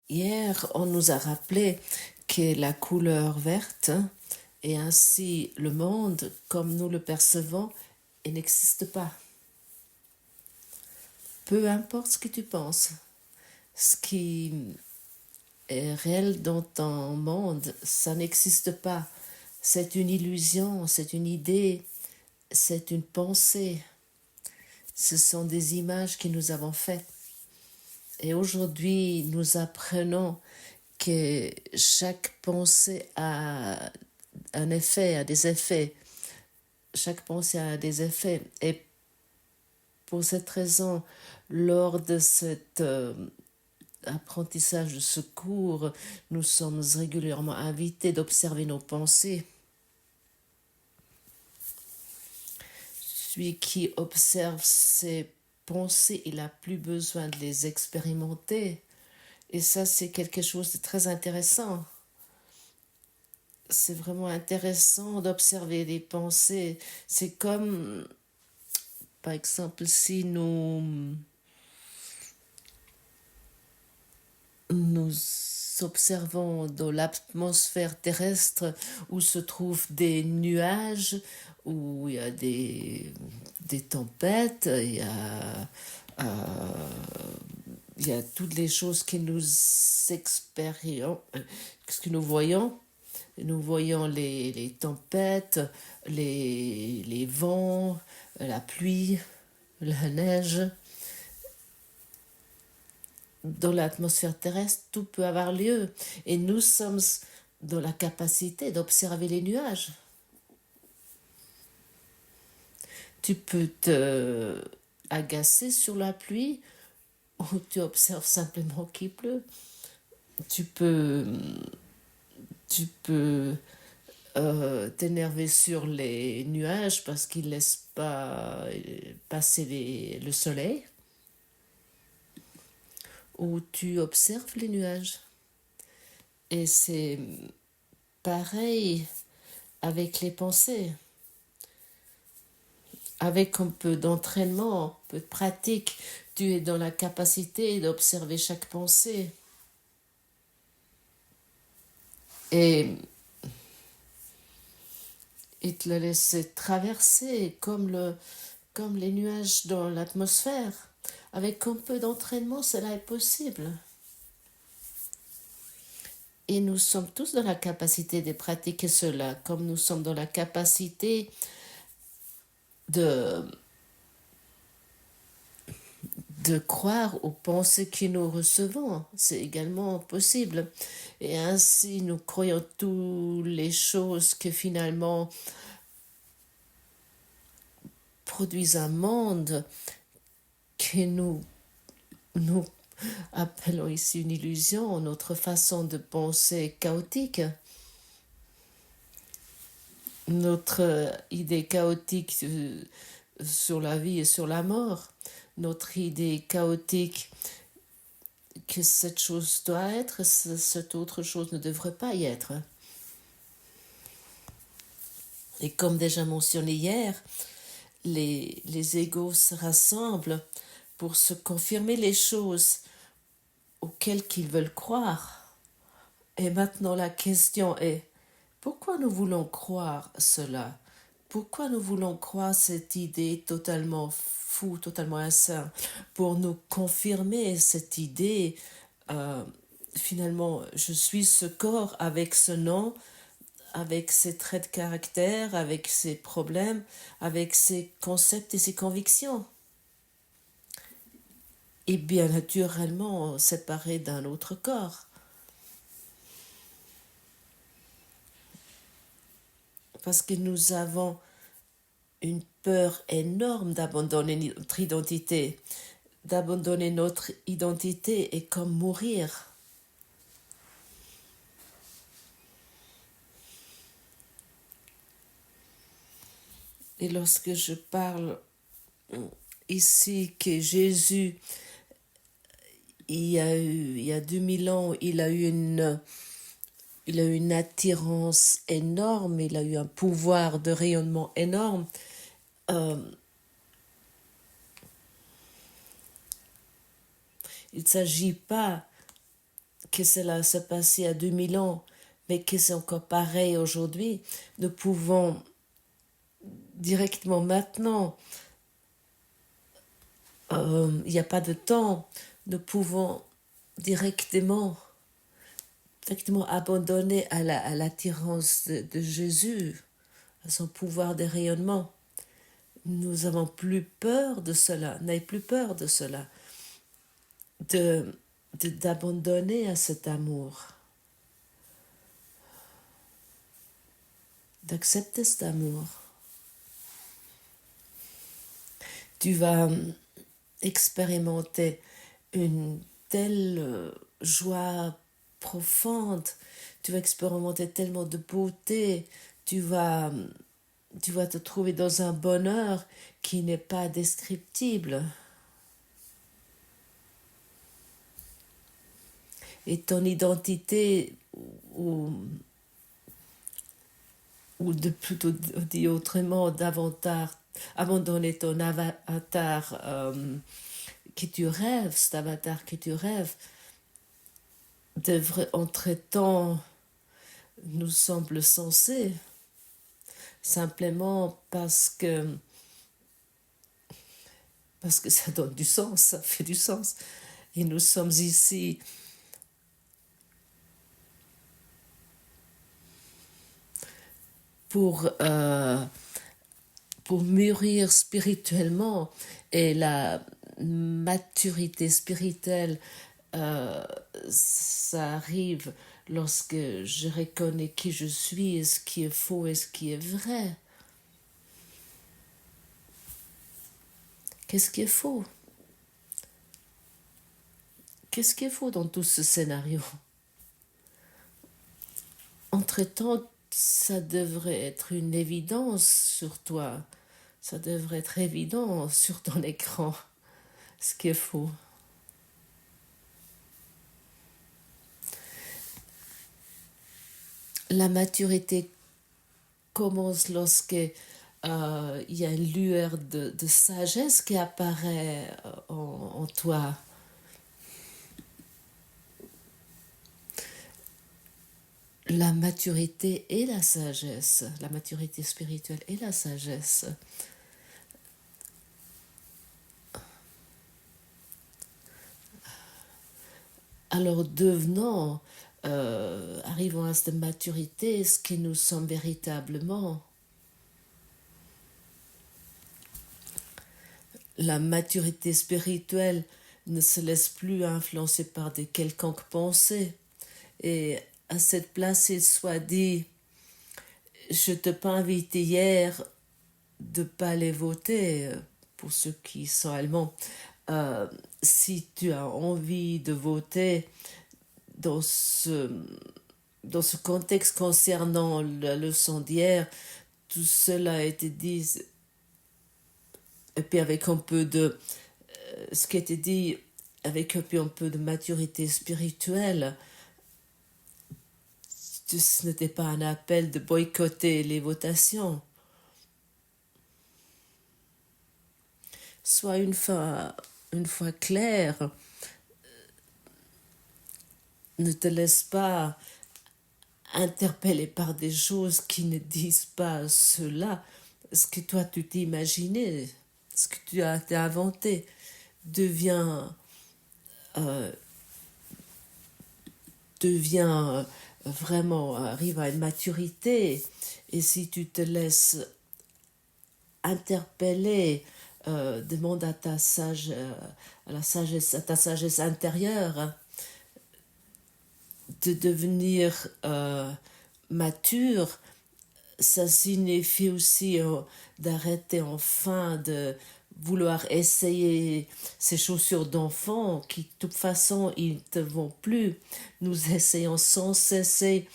Hier, on nous a rappelé que la couleur verte et ainsi le monde, comme nous le percevons, il n'existe pas. Peu importe ce que tu penses, ce qui est réel dans ton monde, ça n'existe pas. C'est une illusion, c'est une idée, c'est une pensée. Ce sont des images que nous avons faites. Et aujourd'hui, nous apprenons que chaque pensée a un effet, a des effets. Chaque pensée a des effets. Et pour cette raison, lors de cet apprentissage de ce cours, nous sommes régulièrement invités d'observer nos pensées. Celui qui observe ses pensées, il n'a plus besoin de les expérimenter. Et ça, c'est quelque chose de très intéressant. C'est vraiment intéressant d'observer les pensées. C'est comme, par exemple, si nous observons dans l'atmosphère terrestre où se trouvent des nuages, où il y a des tempêtes, il y a toutes les choses que nous expérions, ce que nous voyons. Nous voyons les tempêtes, les vents, la pluie, la neige. Dans l'atmosphère terrestre, tout peut avoir lieu. Et nous sommes dans la capacité d'observer les nuages. Tu peux te agacer sur la pluie ou tu observes simplement qu'il pleut. Tu peux t'énerver sur les nuages parce qu'ils ne laissent pas passer le soleil. Ou tu observes les nuages. Et c'est pareil avec les pensées. Avec un peu d'entraînement, un peu de pratique, tu es dans la capacité d'observer chaque pensée. Et te la laisser traverser comme les nuages dans l'atmosphère. Avec un peu d'entraînement, cela est possible. Et nous sommes tous dans la capacité de pratiquer cela, comme nous sommes dans la capacité de croire aux pensées que nous recevons. C'est également possible. Et ainsi, nous croyons toutes les choses que finalement produisent un monde que nous appelons ici une illusion, notre façon de penser chaotique. Notre idée chaotique sur la vie et sur la mort. Notre idée chaotique que cette chose doit être, cette autre chose ne devrait pas y être. Et comme déjà mentionné hier, les égos se rassemblent pour se confirmer les choses auxquelles ils veulent croire. Et maintenant la question est, pourquoi nous voulons croire cela? Pourquoi nous voulons croire cette idée totalement fou, totalement insaine? Pour nous confirmer cette idée, finalement, je suis ce corps avec ce nom, avec ses traits de caractère, avec ses problèmes, avec ses concepts et ses convictions. Et bien naturellement séparé d'un autre corps. Parce que nous avons une peur énorme d'abandonner notre identité. D'abandonner notre identité est comme mourir. Et lorsque je parle ici que Jésus, il y a 2000 ans, il a eu une attirance énorme, il a eu un pouvoir de rayonnement énorme. Il ne s'agit pas que cela s'est passé à 2000 ans, mais que c'est encore pareil aujourd'hui, nous pouvons directement maintenant, il n'y a pas de temps, nous pouvons directement abandonner à l'attirance de Jésus, à son pouvoir de rayonnement. Nous n'avons plus peur de cela, n'ayez plus peur de cela, d'abandonner à cet amour, d'accepter cet amour. Tu vas expérimenter une telle joie profonde, tu vas expérimenter tellement de beauté, tu vas te trouver dans un bonheur qui n'est pas descriptible. Et ton identité, ou plutôt dit autrement, davantage, abandonner ton avatar que tu rêves, cet avatar que tu rêves, devrait entre-temps nous semble sensé, simplement parce que ça donne du sens, ça fait du sens. Et nous sommes ici pour mûrir spirituellement, et la maturité spirituelle, ça arrive lorsque je reconnais qui je suis et ce qui est faux et ce qui est vrai. Qu'est-ce qui est faux? Qu'est-ce qui est faux dans tout ce scénario? Entre-temps, ça devrait être une évidence sur toi. Ça devrait être évident sur ton écran, ce qui est faux. La maturité commence lorsque il y a une lueur de sagesse qui apparaît en toi. La maturité et la sagesse, la maturité spirituelle et la sagesse. Alors devenons, arrivons à cette maturité, ce que nous sommes véritablement. La maturité spirituelle ne se laisse plus influencer par des quelconques pensées. Et à cette place, il soit dit, je t'ai pas invité hier de pas aller voter, pour ceux qui sont allemands. Si tu as envie de voter dans ce contexte concernant la leçon d'hier, tout cela a été dit, et puis avec un peu de ce qui a été dit, avec un peu de maturité spirituelle. Ce n'était pas un appel de boycotter les votations. Sois une fois clair. Ne te laisse pas interpeller par des choses qui ne disent pas cela, ce que toi tu t'es imaginé, ce que tu as inventé. Deviens vraiment, arrive à une maturité. Et si tu te laisses interpeller, demande à ta sagesse intérieure de devenir mature. Ça signifie aussi d'arrêter enfin de vouloir essayer ces chaussures d'enfant qui, de toute façon, ils ne te vont plus. Nous essayons sans cesser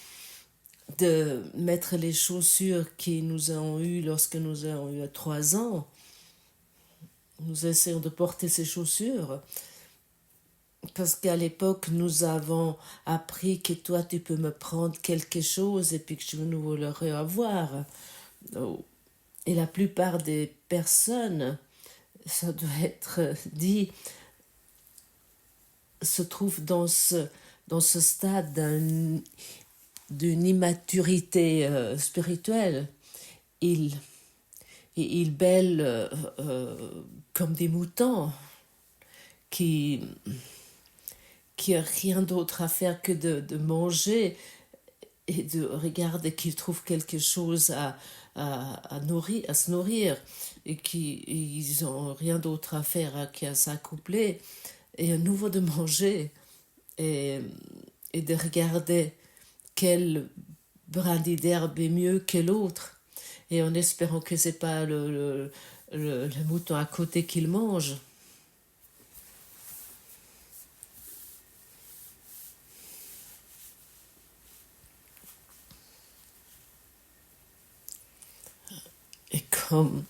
de mettre les chaussures qui nous ont eues lorsque nous avons eu 3 ans. Nous essayons de porter ces chaussures parce qu'à l'époque, nous avons appris que toi, tu peux me prendre quelque chose et puis que je ne voudrais avoir. Et la plupart des personnes, ça doit être dit, se trouvent dans ce dans ce stade d'une immaturité spirituelle, ils, ils bêlent comme des moutons qui n'ont rien d'autre à faire que de manger et de regarder qu'ils trouvent quelque chose à se nourrir et qu'ils n'ont rien d'autre à faire qu'à s'accoupler et à nouveau de manger et de regarder quel brindille d'herbe est mieux que l'autre et en espérant que c'est pas le mouton à côté qu'il mange. Et comme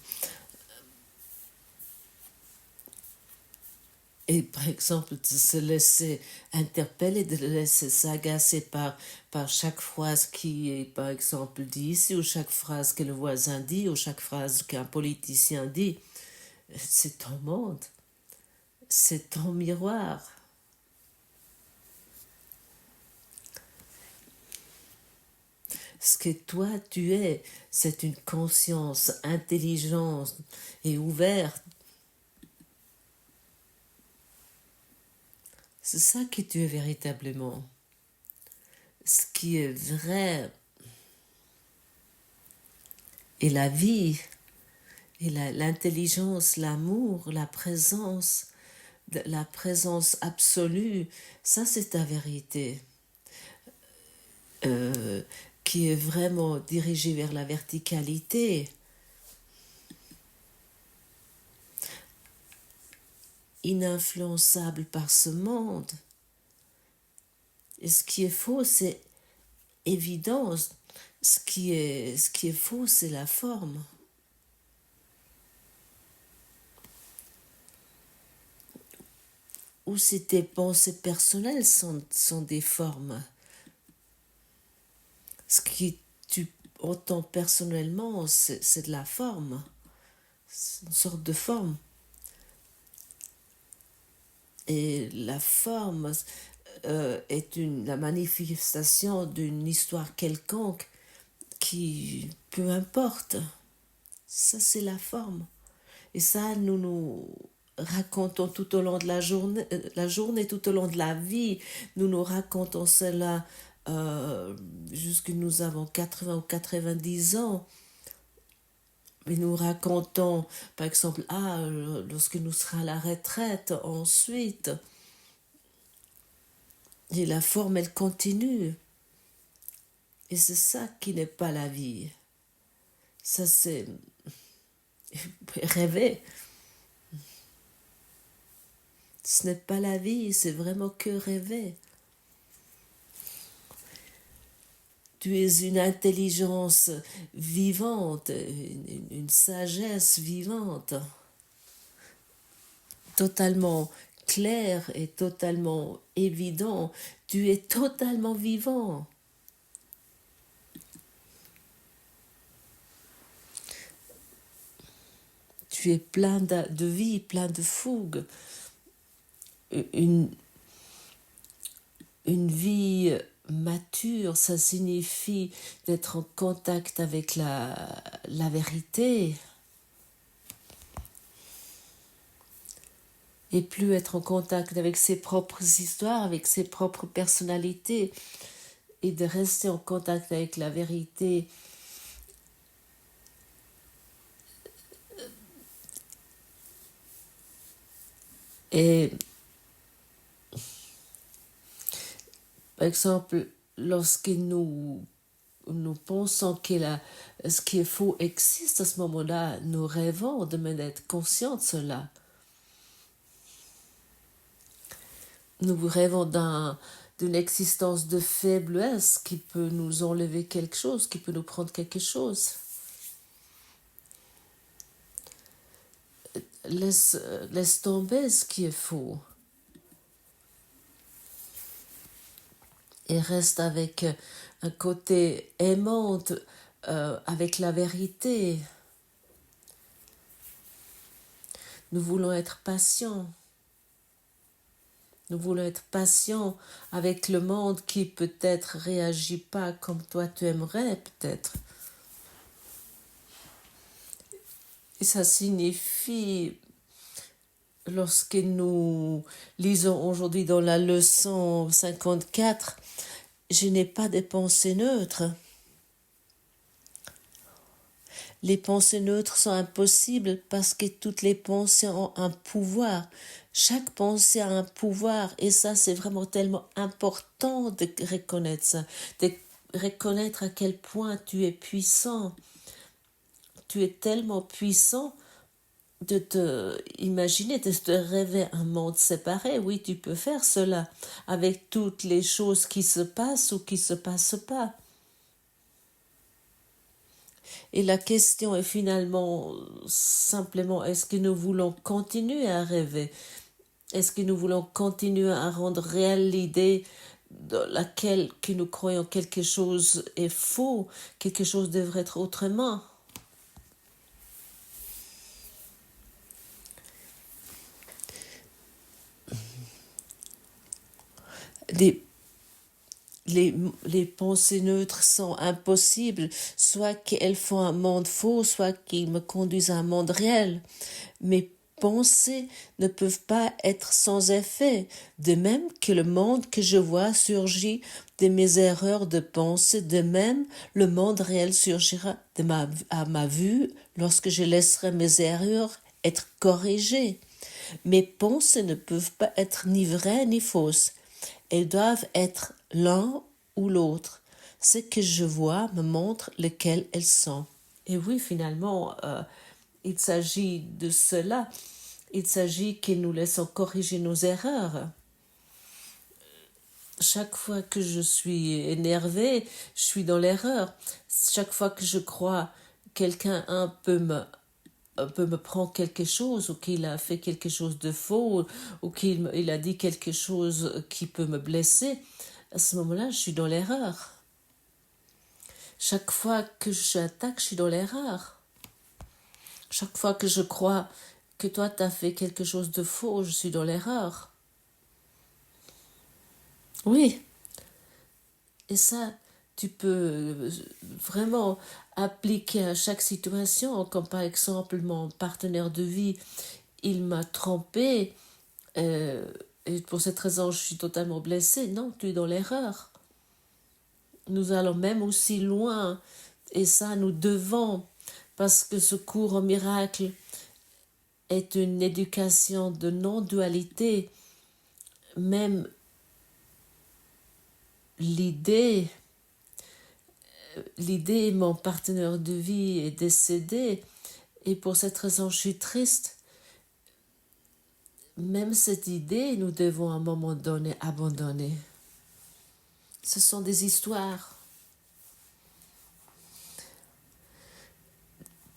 et par exemple, de se laisser interpeller, de se laisser s'agacer par chaque phrase qui est, par exemple, dit ici, ou chaque phrase que le voisin dit, ou chaque phrase qu'un politicien dit, c'est ton monde, c'est ton miroir. Ce que toi tu es, c'est une conscience intelligente et ouverte. C'est ça que tu es véritablement. Ce qui est vrai est la vie, et l'intelligence, l'amour, la présence absolue. Ça, c'est ta vérité. Qui est vraiment dirigée vers la verticalité. Ininfluençable par ce monde. Et ce qui est faux, c'est évident. Ce qui est faux, c'est la forme. Ou si tes pensées personnelles sont des formes. Ce qui tu entends personnellement, c'est de la forme. C'est une sorte de forme. Et la forme est la manifestation d'une histoire quelconque qui, peu importe, ça c'est la forme. Et ça, nous racontons tout au long de la journée, tout au long de la vie, nous racontons cela jusque nous avons 80 ou 90 ans. Mais nous racontons, par exemple, lorsque nous serons à la retraite, ensuite, et la forme, elle continue. Et c'est ça qui n'est pas la vie. Ça, c'est rêver. Ce n'est pas la vie, c'est vraiment que rêver. Tu es une intelligence vivante, une sagesse vivante, totalement claire et totalement évident. Tu es totalement vivant. Tu es plein de vie, plein de fougue. Une vie mature, ça signifie d'être en contact avec la vérité et plus être en contact avec ses propres histoires, avec ses propres personnalités et de rester en contact avec la vérité. Et par exemple, lorsque nous pensons que ce qui est faux existe à ce moment-là, nous rêvons de être conscients de cela. Nous rêvons d'une existence de faiblesse qui peut nous enlever quelque chose, qui peut nous prendre quelque chose. Laisse tomber ce qui est faux. Et reste avec un côté aimant, avec la vérité. Nous voulons être patients. Nous voulons être patients avec le monde qui peut-être réagit pas comme toi tu aimerais peut-être. Et ça signifie, lorsque nous lisons aujourd'hui dans la leçon 54, je n'ai pas de pensées neutres. Les pensées neutres sont impossibles parce que toutes les pensées ont un pouvoir. Chaque pensée a un pouvoir et ça c'est vraiment tellement important de reconnaître ça, de reconnaître à quel point tu es puissant. Tu es tellement puissant de te imaginer, de te rêver un monde séparé. Oui, tu peux faire cela avec toutes les choses qui se passent ou qui se passent pas. Et la question est finalement simplement, est-ce que nous voulons continuer à rêver? Est-ce que nous voulons continuer à rendre réelle l'idée dans laquelle que nous croyons quelque chose est faux, quelque chose devrait être autrement? Les pensées neutres sont impossibles, soit qu'elles font un monde faux, soit qu'ils me conduisent à un monde réel. Mes pensées ne peuvent pas être sans effet, de même que le monde que je vois surgit de mes erreurs de pensée, de même le monde réel surgira à ma vue lorsque je laisserai mes erreurs être corrigées. Mes pensées ne peuvent pas être ni vraies ni fausses. Elles doivent être l'un ou l'autre. Ce que je vois me montre lequel elles sont. Et oui, finalement, il s'agit de cela. Il s'agit que nous laissons corriger nos erreurs. Chaque fois que je suis énervée, je suis dans l'erreur. Chaque fois que je crois quelqu'un un peu me prend quelque chose ou qu'il a fait quelque chose de faux ou qu'il a dit quelque chose qui peut me blesser, à ce moment-là, je suis dans l'erreur. Chaque fois que j'attaque, je suis dans l'erreur. Chaque fois que je crois que toi, tu as fait quelque chose de faux, je suis dans l'erreur. Oui. Et ça, tu peux vraiment appliquer à chaque situation, comme par exemple mon partenaire de vie, il m'a trompé, et pour cette raison je suis totalement blessée. Non, tu es dans l'erreur. Nous allons même aussi loin, et ça nous devons, parce que ce cours au miracle est une éducation de non-dualité. Même l'idée, mon partenaire de vie est décédé, et pour cette raison je suis triste. Même cette idée, nous devons à un moment donné abandonner. Ce sont des histoires.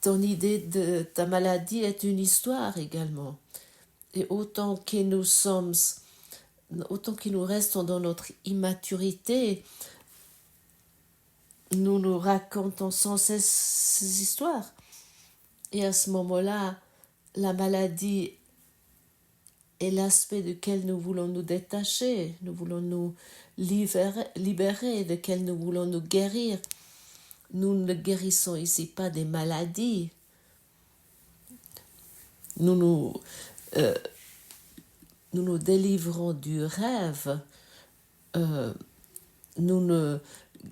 Ton idée de ta maladie est une histoire également. Et autant que nous restons dans notre immaturité, nous nous racontons sans cesse ces histoires. Et à ce moment-là, la maladie est l'aspect duquel nous voulons nous détacher, nous voulons nous libérer, duquel nous voulons nous guérir. Nous ne guérissons ici pas des maladies. Nous nous délivrons du rêve. Nous ne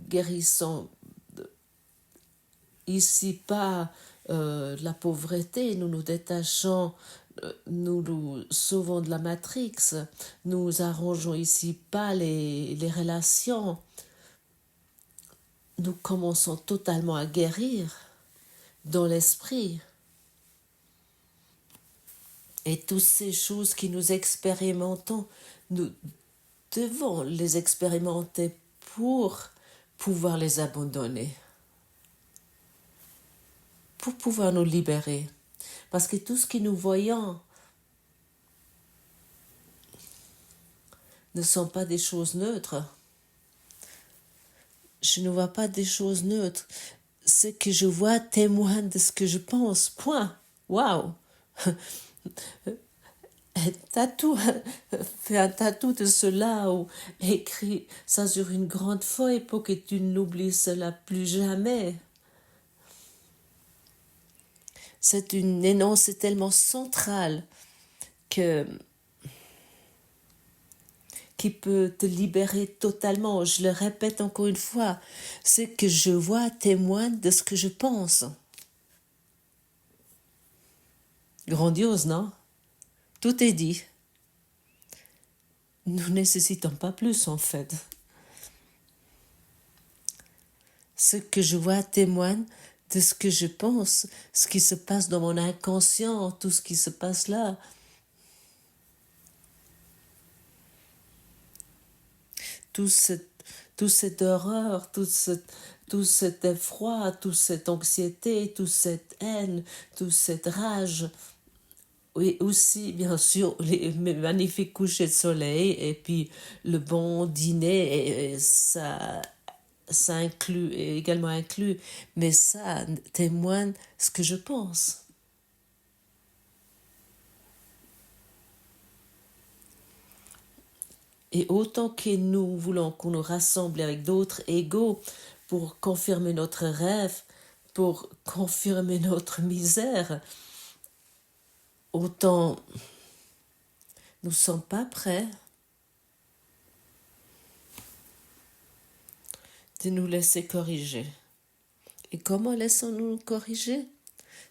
guérissons ici pas la pauvreté. Nous nous détachons, nous nous sauvons de la matrix. Nous arrangeons ici pas les relations. Nous commençons totalement à guérir dans l'esprit. Et toutes ces choses que nous expérimentons, nous devons les expérimenter pour pouvoir les abandonner, pour pouvoir nous libérer. Parce que tout ce que nous voyons ne sont pas des choses neutres. Je ne vois pas des choses neutres. Ce que je vois témoigne de ce que je pense. Point. Waouh! tatou, fais un tatou de cela ou écris ça sur une grande feuille pour que tu n'oublies cela plus jamais. C'est une énoncé tellement centrale que qui peut te libérer totalement. Je le répète encore une fois, ce que je vois témoigne de ce que je pense. Grandiose, non? Tout est dit. Nous ne nécessitons pas plus en fait. Ce que je vois témoigne de ce que je pense, ce qui se passe dans mon inconscient, tout ce qui se passe là. Tout cette horreur, tout cet effroi, toute cette anxiété, toute cette haine, toute cette rage. Oui, aussi, bien sûr, les magnifiques couchers de soleil et puis le bon dîner, et ça inclut, est également inclus, mais ça témoigne ce que je pense. Et autant que nous voulons qu'on nous rassemble avec d'autres égaux pour confirmer notre rêve, pour confirmer notre misère, autant nous ne sommes pas prêts de nous laisser corriger. Et comment laissons-nous nous corriger?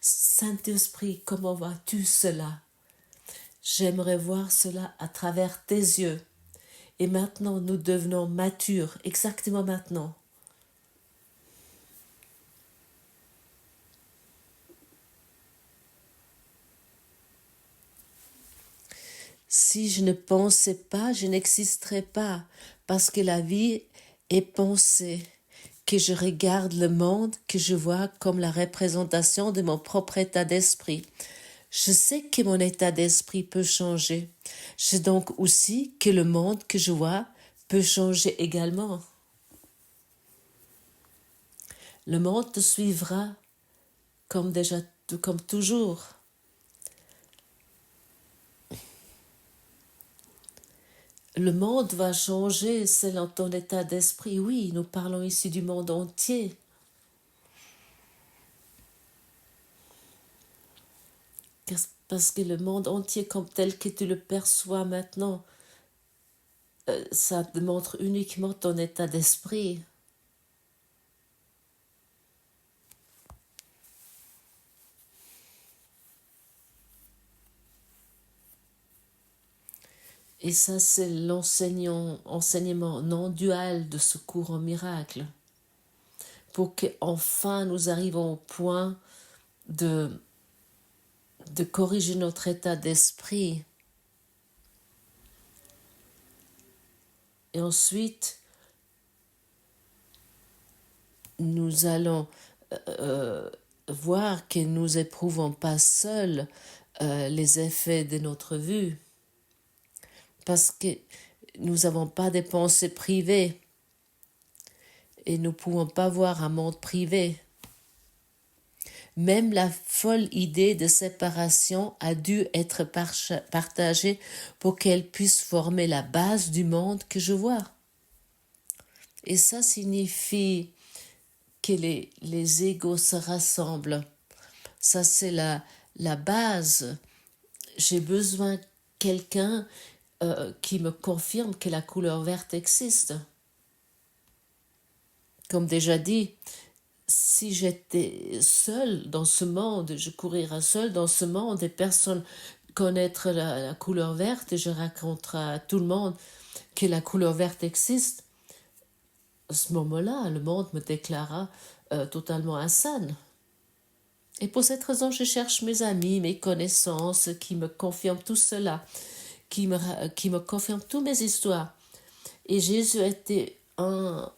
Saint-Esprit, comment vois-tu cela? J'aimerais voir cela à travers tes yeux. Et maintenant, nous devenons matures, exactement maintenant. Si je ne pensais pas, je n'existerais pas, parce que la vie est pensée, que je regarde le monde, que je vois comme la représentation de mon propre état d'esprit. Je sais que mon état d'esprit peut changer. Je sais donc aussi que le monde que je vois peut changer également. Le monde te suivra comme déjà, comme toujours. Le monde va changer selon ton état d'esprit. Oui, nous parlons ici du monde entier. Parce que le monde entier, comme tel que tu le perçois maintenant, ça montre uniquement ton état d'esprit. Et ça, c'est l'enseignement non dual de ce courant miracle. Pour qu'enfin nous arrivons au point de corriger notre état d'esprit. Et ensuite, nous allons voir que nous éprouvons pas seuls les effets de notre vue. Parce que nous n'avons pas des pensées privées. Et nous ne pouvons pas voir un monde privé. Même la folle idée de séparation a dû être partagée pour qu'elle puisse former la base du monde que je vois. Et ça signifie que les égos se rassemblent. Ça, c'est la base. J'ai besoin de quelqu'un qui me confirme que la couleur verte existe. Comme déjà dit, si j'étais seule dans ce monde, je courirais seule dans ce monde et personne connaîtra la couleur verte et je raconterai à tout le monde que la couleur verte existe. À ce moment-là, le monde me déclara totalement insane. Et pour cette raison, je cherche mes amis, mes connaissances qui me confirment tout cela, qui me confirment toutes mes histoires. Et Jésus était un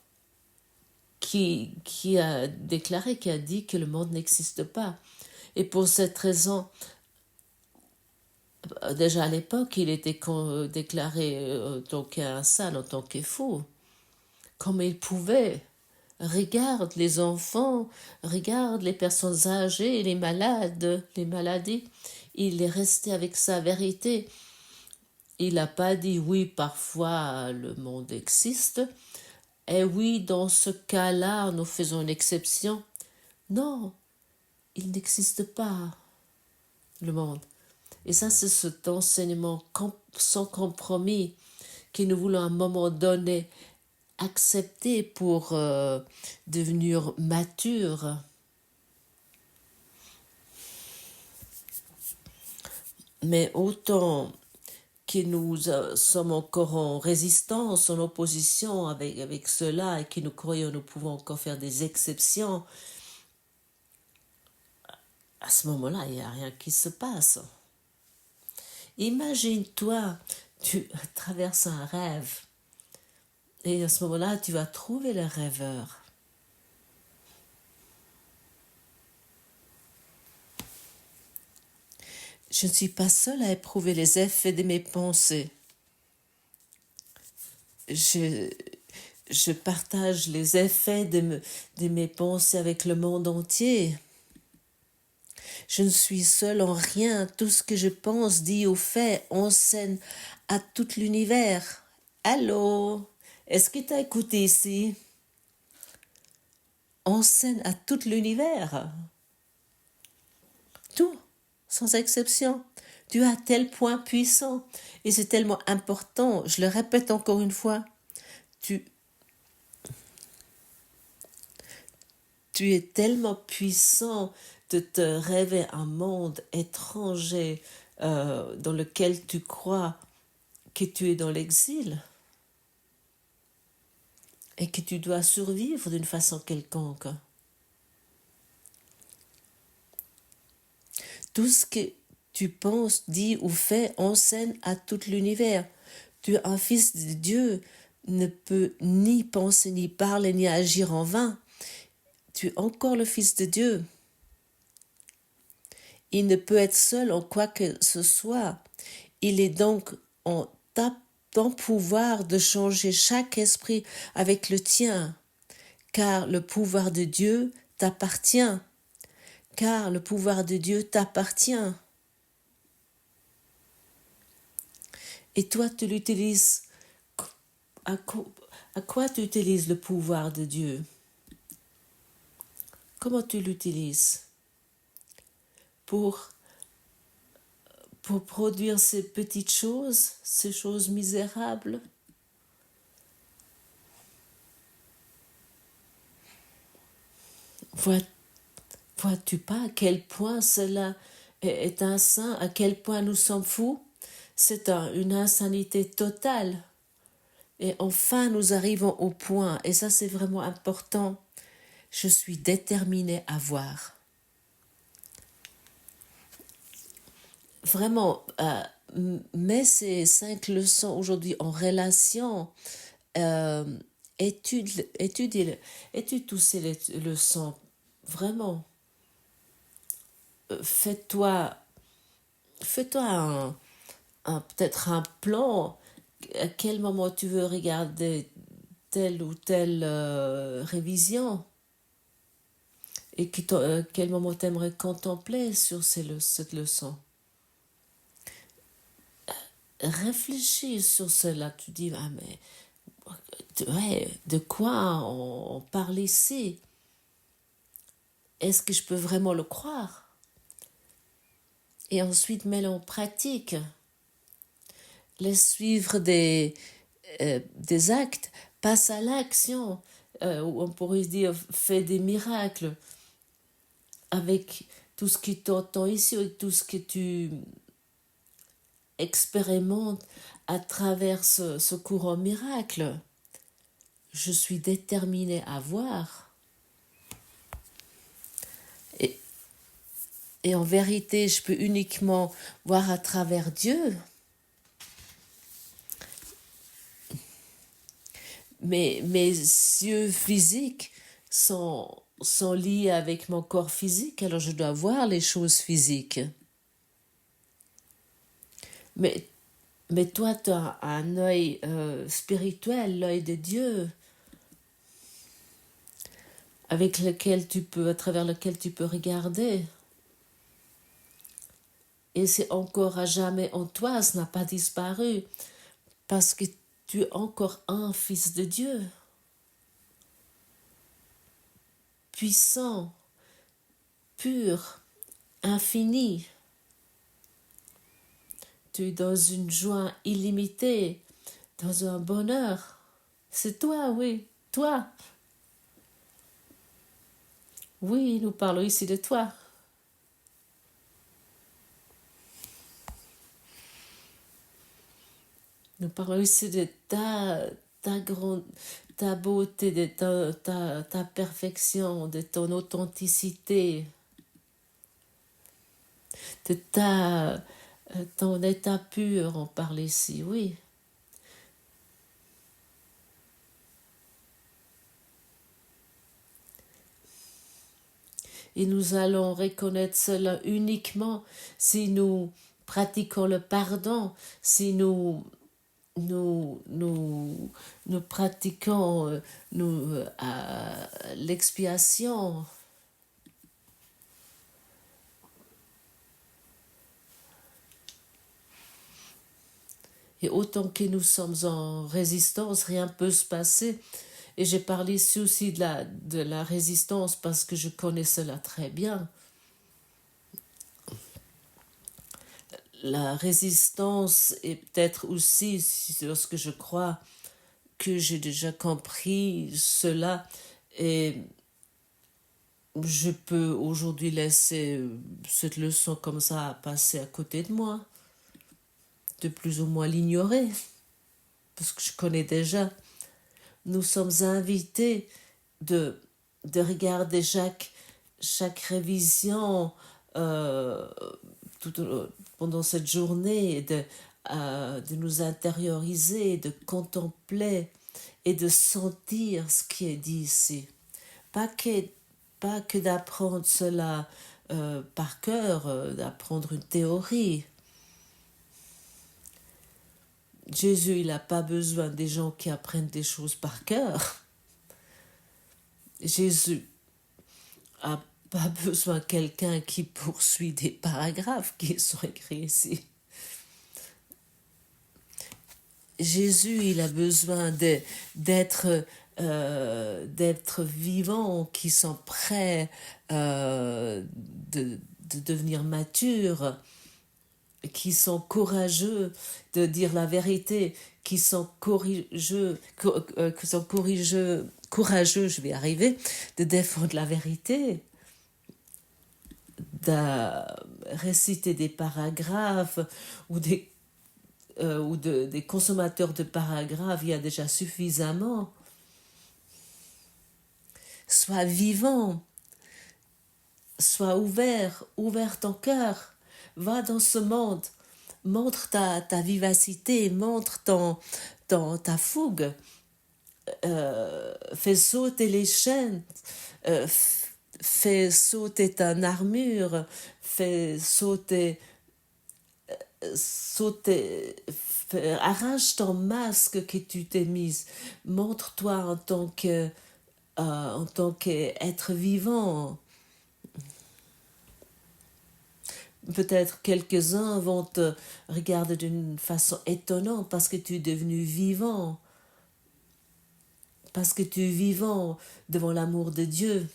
qui a déclaré, qui a dit que le monde n'existe pas. Et pour cette raison, déjà à l'époque, il était déclaré en tant qu'insane, en tant que fou. Comme il pouvait. Regarde les enfants, regarde les personnes âgées, les malades, les maladies. Il est resté avec sa vérité. Il n'a pas dit oui, parfois le monde existe, et oui, dans ce cas-là, nous faisons une exception. Non, il n'existe pas, le monde. Et ça, c'est cet enseignement sans compromis que nous voulons à un moment donné accepter pour devenir mature. Mais autant que nous sommes encore en résistance, en opposition avec cela, et que nous croyons nous pouvons encore faire des exceptions, à ce moment-là, il n'y a rien qui se passe. Imagine-toi, tu traverses un rêve, et à ce moment-là, tu vas trouver le rêveur. Je ne suis pas seule à éprouver les effets de mes pensées. Je partage les effets de mes pensées avec le monde entier. Je ne suis seule en rien. Tout ce que je pense, dis ou fais, enseigne à tout l'univers. Allô? Est-ce que tu as écouté ici? Enseigne à tout l'univers. Tout, sans exception. Tu es à tel point puissant. Et c'est tellement important. Je le répète encore une fois. Tu es tellement puissant de te rêver un monde étranger dans lequel tu crois que tu es dans l'exil et que tu dois survivre d'une façon quelconque. Tout ce que tu penses, dis ou fais enseigne à tout l'univers. Tu es un fils de Dieu, ne peut ni penser, ni parler, ni agir en vain. Tu es encore le fils de Dieu. Il ne peut être seul en quoi que ce soit. Il est donc en ton pouvoir de changer chaque esprit avec le tien, car le pouvoir de Dieu t'appartient. Car le pouvoir de Dieu t'appartient. Et toi, tu l'utilises. À quoi tu utilises le pouvoir de Dieu? Comment tu l'utilises? Pour produire ces petites choses, ces choses misérables? Vois-tu pas à quel point cela est insain, à quel point nous sommes fous? C'est une insanité totale. Et enfin, nous arrivons au point, et ça c'est vraiment important, je suis déterminée à voir. Vraiment, mets ces 5 leçons aujourd'hui en relation, étude toutes ces leçons, vraiment. Fais-toi peut-être un plan, à quel moment tu veux regarder telle ou telle révision et quel moment tu aimerais contempler sur cette leçon. Réfléchis sur cela, tu dis, ah mais ouais, de quoi on parle ici? Est-ce que je peux vraiment le croire? Et ensuite, mets-le en pratique. Laisse suivre des actes, passe à l'action. On pourrait se dire, fais des miracles avec tout ce qui t'entend ici, avec tout ce que tu expérimentes à travers ce courant miracle. Je suis déterminée à voir. Et en vérité, je peux uniquement voir à travers Dieu. Mais mes yeux physiques sont liés avec mon corps physique, alors je dois voir les choses physiques. Mais toi, tu as un œil spirituel, l'œil de Dieu, à travers lequel tu peux regarder. Et c'est encore à jamais en toi, ça n'a pas disparu, parce que tu es encore un fils de Dieu, puissant, pur, infini. Tu es dans une joie illimitée, dans un bonheur. C'est toi, oui, toi. Oui, nous parlons ici de toi. Nous parlons ici de ta beauté, de ta perfection, de ton authenticité, de ton état pur, on parle ici, oui. Et nous allons reconnaître cela uniquement si nous pratiquons le pardon, si nous pratiquons l'expiation. Et autant que nous sommes en résistance, rien ne peut se passer. Et j'ai parlé ici aussi de la résistance parce que je connais cela très bien. La résistance est peut-être aussi, lorsque je crois que j'ai déjà compris cela, et je peux aujourd'hui laisser cette leçon comme ça passer à côté de moi, de plus ou moins l'ignorer, parce que je connais déjà. Nous sommes invités de regarder chaque révision pendant cette journée, de nous intérioriser, de contempler et de sentir ce qui est dit ici. Pas que d'apprendre cela par cœur, d'apprendre une théorie. Jésus, il n'a pas besoin des gens qui apprennent des choses par cœur. Jésus n'a pas besoin de quelqu'un qui poursuit des paragraphes qui sont écrits ici. Jésus, il a besoin d'être vivants, qui sont prêts de devenir matures, qui sont courageux de dire la vérité, qui sont courageux, je vais arriver, de défendre la vérité, de réciter des paragraphes ou des consommateurs de paragraphes, il y a déjà suffisamment. Sois vivant, sois ouvert ton cœur, va dans ce monde, montre ta vivacité, montre ta fougue, fais sauter les chaînes, fais sauter ta armure, fais sauter, arrache ton masque que tu t'es mis, montre-toi en tant qu'être vivant. Peut-être quelques-uns vont te regarder d'une façon étonnante parce que tu es devenu vivant, parce que tu es vivant devant l'amour de Dieu,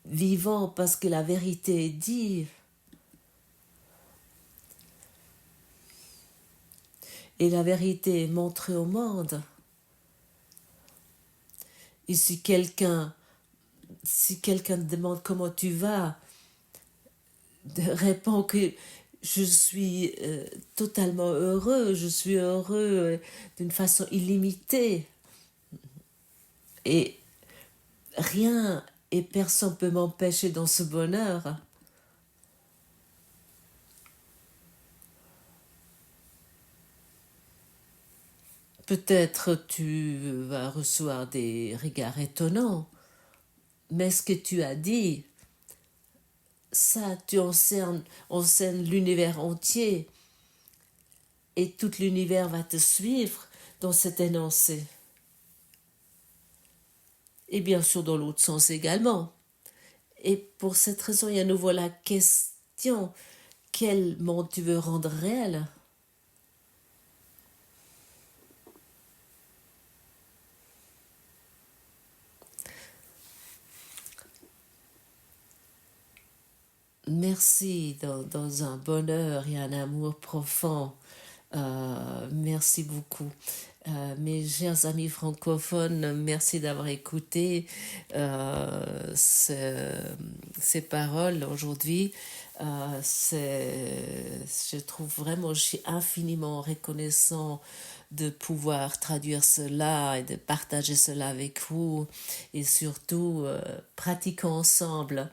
vivant parce que la vérité est dite. Et la vérité est montrée au monde. Et si quelqu'un te demande comment tu vas, réponds que je suis totalement heureux, je suis heureux d'une façon illimitée. Et rien et personne ne peut m'empêcher dans ce bonheur. Peut-être tu vas recevoir des regards étonnants, mais ce que tu as dit, ça, tu encernes l'univers entier et tout l'univers va te suivre dans cet énoncé. Et bien sûr dans l'autre sens également. Et pour cette raison, il y a à nouveau la question. Quel monde tu veux rendre réel? Merci dans un bonheur et un amour profond. Merci beaucoup. Mes chers amis francophones, merci d'avoir écouté ces paroles aujourd'hui. Je trouve vraiment, je suis infiniment reconnaissant de pouvoir traduire cela et de partager cela avec vous et surtout pratiquons ensemble.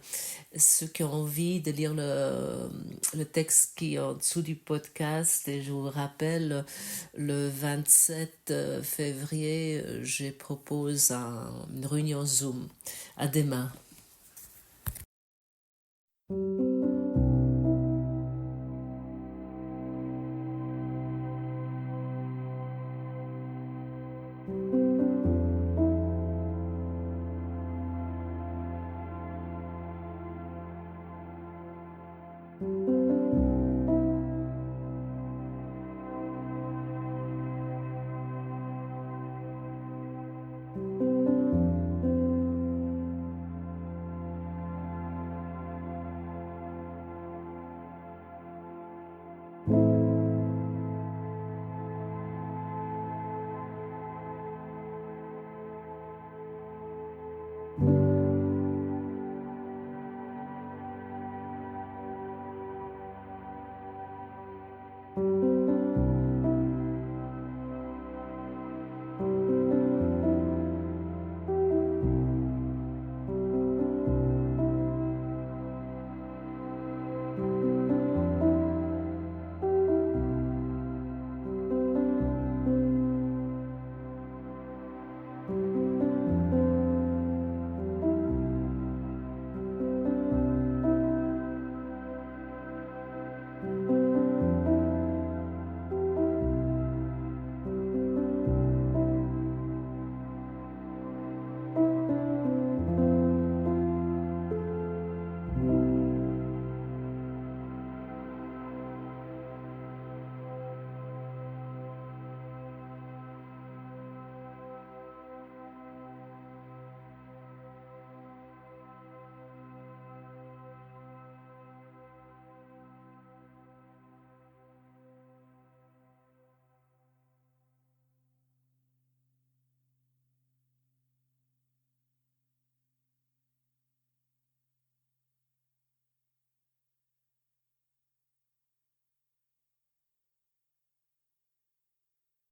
Ceux qui ont envie de lire le texte qui est en dessous du podcast, et je vous rappelle, le 27 février, je propose une réunion Zoom. À demain.